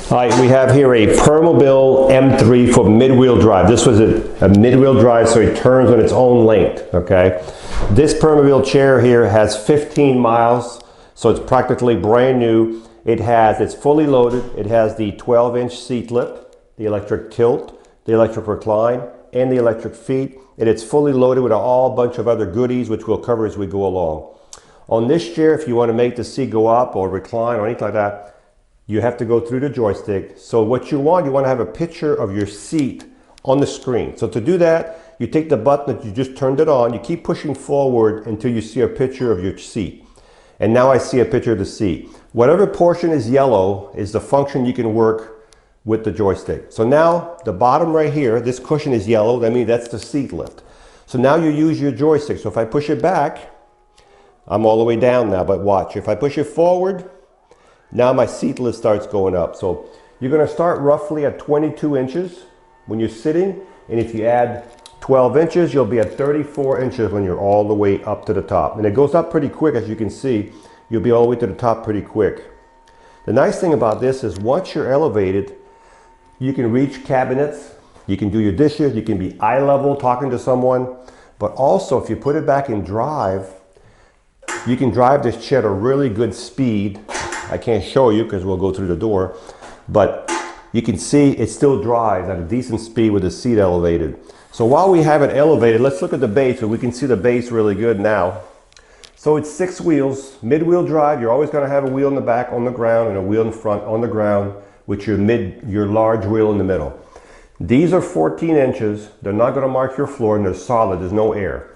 All right, we have here a Permobil M3 for mid-wheel drive. This was a mid-wheel drive, so it turns on its own length, okay? This Permobil chair here has 15 miles, so it's practically brand new. It's fully loaded. It has the 12-inch seat lip, the electric tilt, the electric recline, and the electric feet. And it's fully loaded with a whole bunch of other goodies, which we'll cover as we go along. On this chair, if you want to make the seat go up or recline or anything like that, you have to go through the joystick. So what you want to have a picture of your seat on the screen. So to do that, you take the button that you just turned it on, you keep pushing forward until you see a picture of your seat. And now I see a picture of the seat. Whatever portion is yellow is the function you can work with the joystick. So now the bottom right here, this cushion is yellow, that means that's the seat lift. So now you use your joystick. So if I push it back, I'm all the way down now, but watch. If I push it forward, now my seat lift starts going up. So you're going to start roughly at 22 inches when you're sitting. And if you add 12 inches, you'll be at 34 inches when you're all the way up to the top. And it goes up pretty quick, as you can see. You'll be all the way to the top pretty quick. The nice thing about this is once you're elevated, you can reach cabinets. You can do your dishes. You can be eye level talking to someone. But also, if you put it back in drive, you can drive this chair at a really good speed. I can't show you because we'll go through the door, but you can see it still drives at a decent speed with the seat elevated. So while we have it elevated, let's look at the base, so we can see the base really good now. So it's 6 wheels, mid-wheel drive. You're always going to have a wheel in the back on the ground and a wheel in front on the ground with your large wheel in the middle. These are 14 inches. They're not going to mark your floor, and they're solid. There's no air.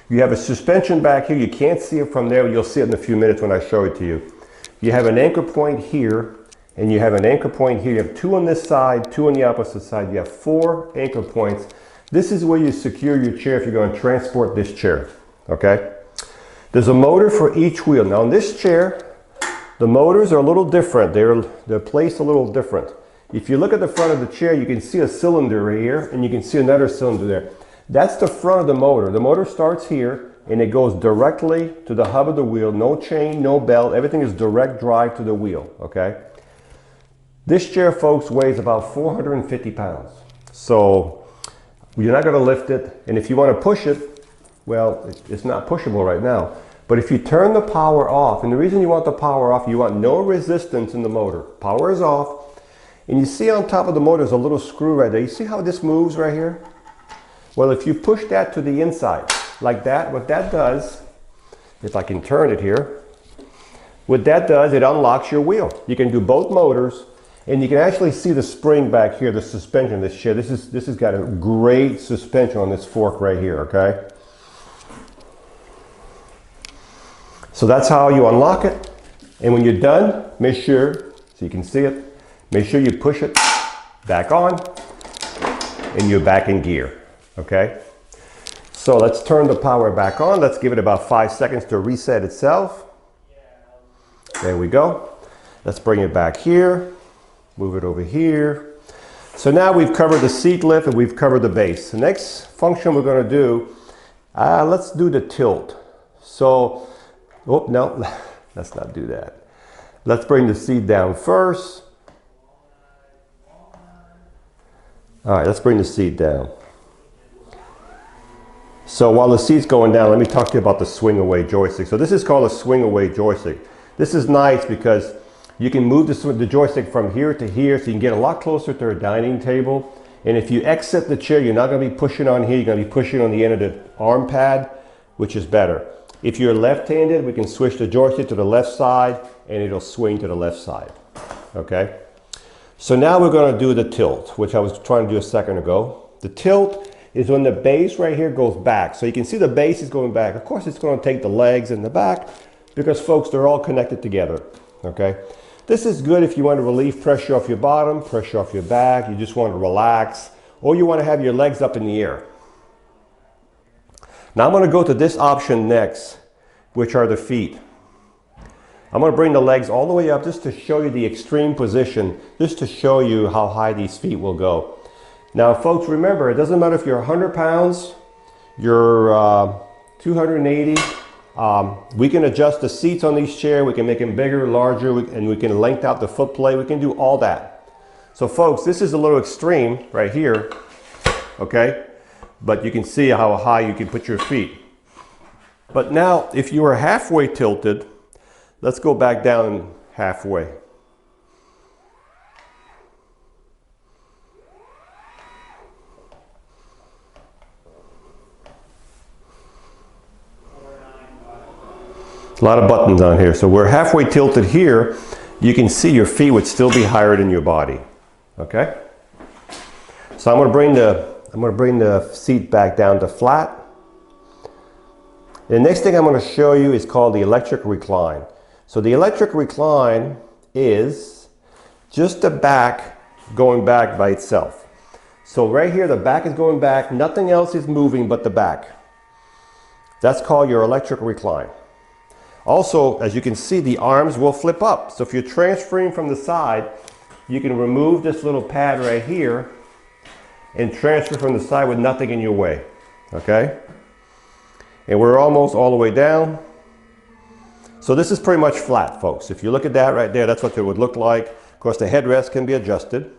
You have a suspension back here. You can't see it from there, but you'll see it in a few minutes when I show it to you. You have an anchor point here, and you have an anchor point here. You have 2 on this side, 2 on the opposite side. You have 4 anchor points. This is where you secure your chair if you're going to transport this chair, okay? There's a motor for each wheel. Now on this chair, the motors are a little different. They're placed a little different. If you look at the front of the chair, you can see a cylinder right here, and you can see another cylinder there. That's the front of the motor. The motor starts here, and it goes directly to the hub of the wheel. No chain, no belt. Everything is direct drive to the wheel, okay? This chair, folks, weighs about 450 pounds. So you're not going to lift it. And if you want to push it, well, it's not pushable right now. But if you turn the power off, and the reason you want the power off, you want no resistance in the motor. Power is off. And you see on top of the motor, there's a little screw right there. You see how this moves right here? Well, if you push that to the inside, like that, what that does, if I can turn it here, what that does, it unlocks your wheel. You can do both motors, and you can actually see the spring back here, the suspension of this chair. This has got a great suspension on this fork right here, okay? So that's how you unlock it. And when you're done, make sure, so you can see it, make sure you push it back on, and you're back in gear, okay? So let's turn the power back on. Let's give it about 5 seconds to reset itself. There we go. Let's bring it back here. Move it over here. So now we've covered the seat lift and we've covered the base. The next function we're going to do, let's do the tilt. So, oh, no, let's not do that. Let's bring the seat down first. All right, let's bring the seat down. So while the seat's going down, let me talk to you about the swing away joystick. So this is called a swing away joystick. This is nice because you can move the joystick from here to here, so you can get a lot closer to a dining table. And if you exit the chair, you're not going to be pushing on here. You're going to be pushing on the end of the arm pad, which is better. If you're left-handed, we can switch the joystick to the left side, and it'll swing to the left side. Okay? So now we're going to do the tilt, which I was trying to do a second ago. The tilt is when the base right here goes back. So you can see the base is going back. Of course, it's going to take the legs in the back because, folks, they're all connected together, okay? This is good if you want to relieve pressure off your bottom, pressure off your back, you just want to relax, or you want to have your legs up in the air. Now I'm going to go to this option next, which are the feet. I'm going to bring the legs all the way up just to show you the extreme position, just to show you how high these feet will go. Now, folks, remember, it doesn't matter if you're 100 pounds, you're 280. We can adjust the seats on these chairs. We can make them bigger, larger, and we can lengthen out the foot plate. We can do all that. So folks, this is a little extreme right here, okay? But you can see how high you can put your feet. But now, if you are halfway tilted, let's go back down halfway. A lot of buttons on here. So we're halfway tilted here. You can see your feet would still be higher than your body. Okay? So I'm going to bring the seat back down to flat. The next thing I'm going to show you is called the electric recline. So the electric recline is just the back going back by itself. So right here the back is going back, nothing else is moving but the back. That's called your electric recline. Also, as you can see, the arms will flip up. So if you're transferring from the side, you can remove this little pad right here and transfer from the side with nothing in your way. Okay? And we're almost all the way down. So this is pretty much flat, folks. If you look at that right there, that's what it would look like. Of course, the headrest can be adjusted.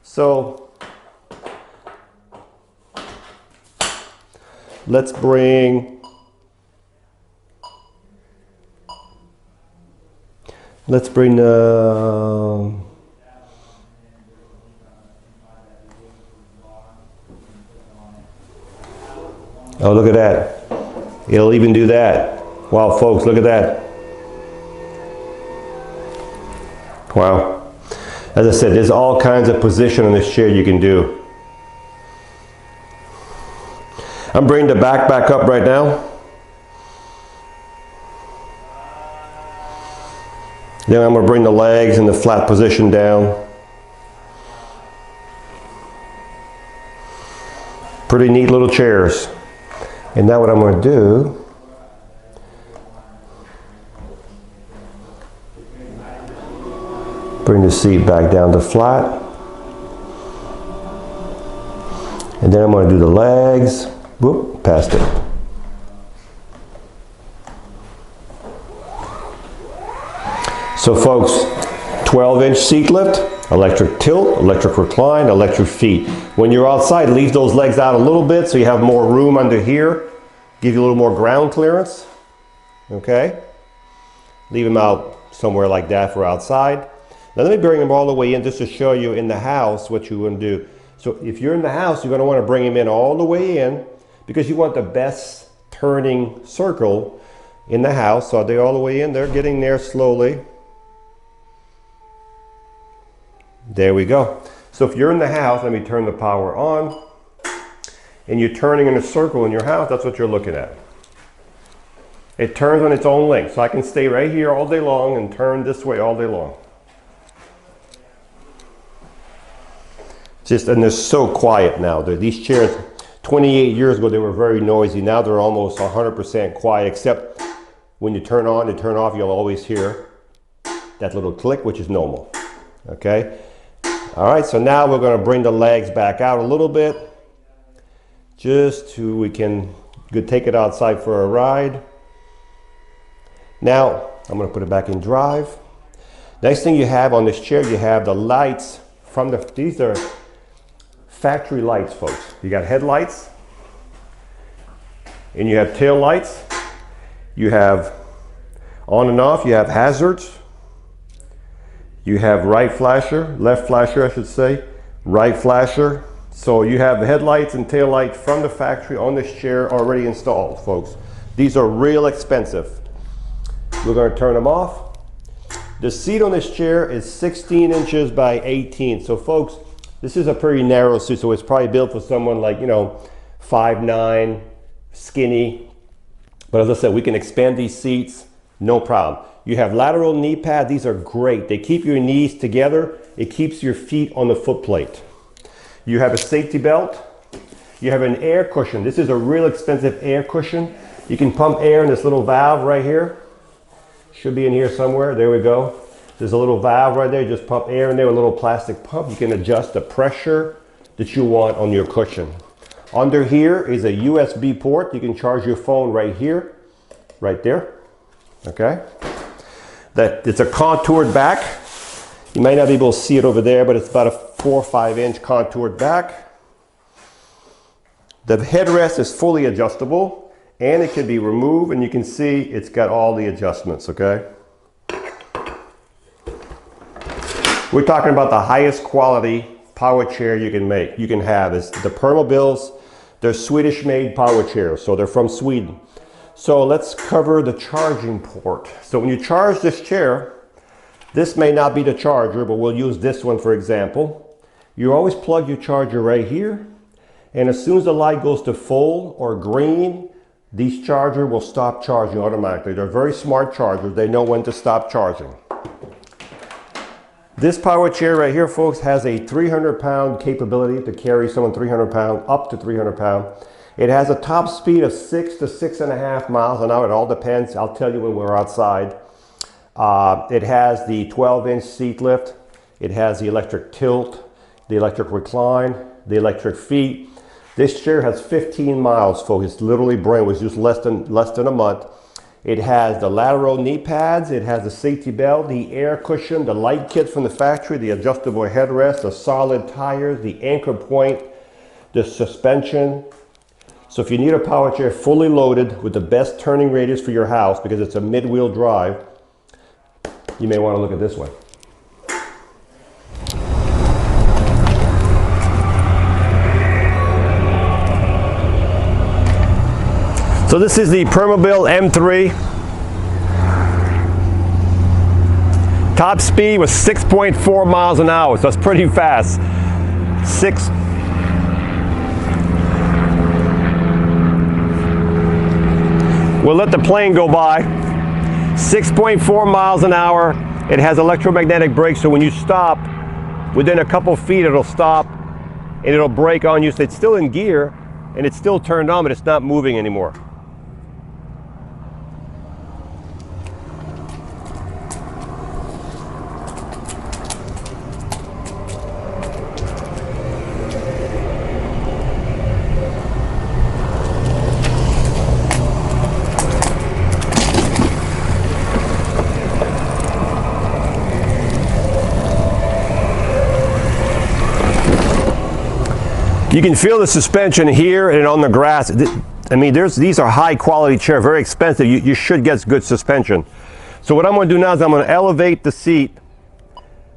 So let's bring the oh, look at that. It'll even do that. Wow, folks, look at that. Wow. As I said, there's all kinds of position on this chair you can do. I'm bringing the back up right now. Then I'm going to bring the legs in the flat position down. Pretty neat little chairs. And now what I'm going to do, bring the seat back down to flat. And then I'm going to do the legs. Whoop, past it. So folks, 12-inch seat lift, electric tilt, electric recline, electric feet. When you're outside, leave those legs out a little bit so you have more room under here. Give you a little more ground clearance. Okay? Leave them out somewhere like that for outside. Now let me bring them all the way in just to show you in the house what you want to do. So if you're in the house, you're going to want to bring them in all the way in because you want the best turning circle in the house. So they're all the way in. They're getting there slowly. There we go. So if you're in the house, let me turn the power on, and you're turning in a circle in your house, that's what you're looking at. It turns on its own length, so I can stay right here all day long and turn this way all day long. And they're so quiet now. These chairs, 28 years ago, they were very noisy. Now they're almost 100% quiet, except when you turn on and turn off, you'll always hear that little click, which is normal. Okay? All right, so now we're going to bring the legs back out a little bit, just so we can take it outside for a ride. Now, I'm going to put it back in drive. Next thing you have on this chair, you have the lights from these are factory lights, folks. You got headlights, and you have tail lights. You have on and off, you have hazards. You have right flasher, left flasher I should say, right flasher. So you have the headlights and tail lights from the factory on this chair already installed, folks. These are real expensive. We're going to turn them off. The seat on this chair is 16 inches by 18. So folks, this is a pretty narrow seat, so it's probably built for someone like, 5'9", skinny. But as I said, we can expand these seats, no problem. You have lateral knee pads. These are great. They keep your knees together. It keeps your feet on the foot plate. You have a safety belt. You have an air cushion. This is a real expensive air cushion. You can pump air in this little valve right here. Should be in here somewhere. There we go. There's a little valve right there. You just pump air in there with a little plastic pump. You can adjust the pressure that you want on your cushion. Under here is a USB port. You can charge your phone right here, right there. Okay. It's a contoured back. You might not be able to see it over there, but it's about a 4 or 5 inch contoured back. The headrest is fully adjustable and it can be removed, and you can see it's got all the adjustments, okay? We're talking about the highest quality power chair you can have. Is the Permobil's. They're Swedish made power chairs, so they're from Sweden. So let's cover the charging port. So when you charge this chair, this may not be the charger, but we'll use this one for example. You always plug your charger right here, and as soon as the light goes to full or green, these chargers will stop charging automatically. They're very smart chargers. They know when to stop charging. This power chair right here, folks, has a 300-pound capability to carry someone 300 pounds, up to 300 pounds. It has a top speed of 6 to 6.5 miles an hour. It all depends. I'll tell you when we're outside. It has the 12-inch seat lift. It has the electric tilt, the electric recline, the electric feet. This chair has 15 miles, folks. It's literally brand new. It was just less than a month. It has the lateral knee pads, it has the safety belt, the air cushion, the light kit from the factory, the adjustable headrest, the solid tires, the anchor point, the suspension. So if you need a power chair fully loaded with the best turning radius for your house, because it's a mid-wheel drive, you may want to look at this one. So this is the Permobil M3. Top speed was 6.4 miles an hour, so that's pretty fast. We'll let the plane go by. 6.4 miles an hour. It has electromagnetic brakes, so when you stop, within a couple feet it'll stop and it'll brake on you. So it's still in gear and it's still turned on, but it's not moving anymore. You can feel the suspension here and on the grass. I mean, these are high quality chairs, very expensive. You should get good suspension. So what I'm going to do now is I'm going to elevate the seat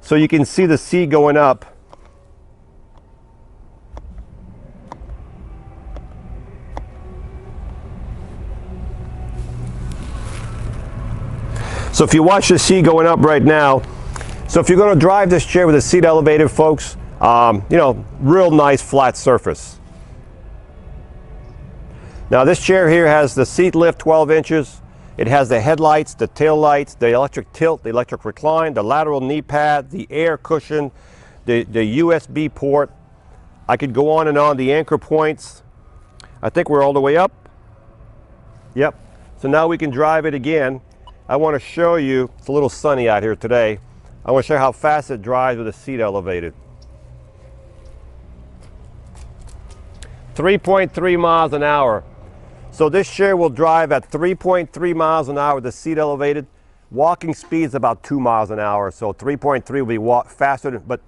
so you can see the seat going up. So if you watch the seat going up right now, so if you're going to drive this chair with the seat elevated, folks, you know, real nice flat surface. Now this chair here has the seat lift 12 inches. It has the headlights, the tail lights, the electric tilt, the electric recline, the lateral knee pad, the air cushion, the USB port. I could go on and on, the anchor points. I think we're all the way up. Yep. So now we can drive it again. I want to show you, it's a little sunny out here today. I want to show you how fast it drives with the seat elevated. 3.3 miles an hour. So this chair will drive at 3.3 miles an hour with the seat elevated. Walking speed is about 2 miles an hour, so 3.3 will be faster, but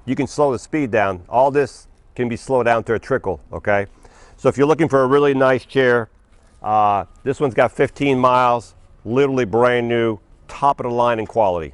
you can slow the speed down. All this can be slowed down to a trickle, okay? So if you're looking for a really nice chair, this one's got 15 miles, literally brand new, top of the line in quality.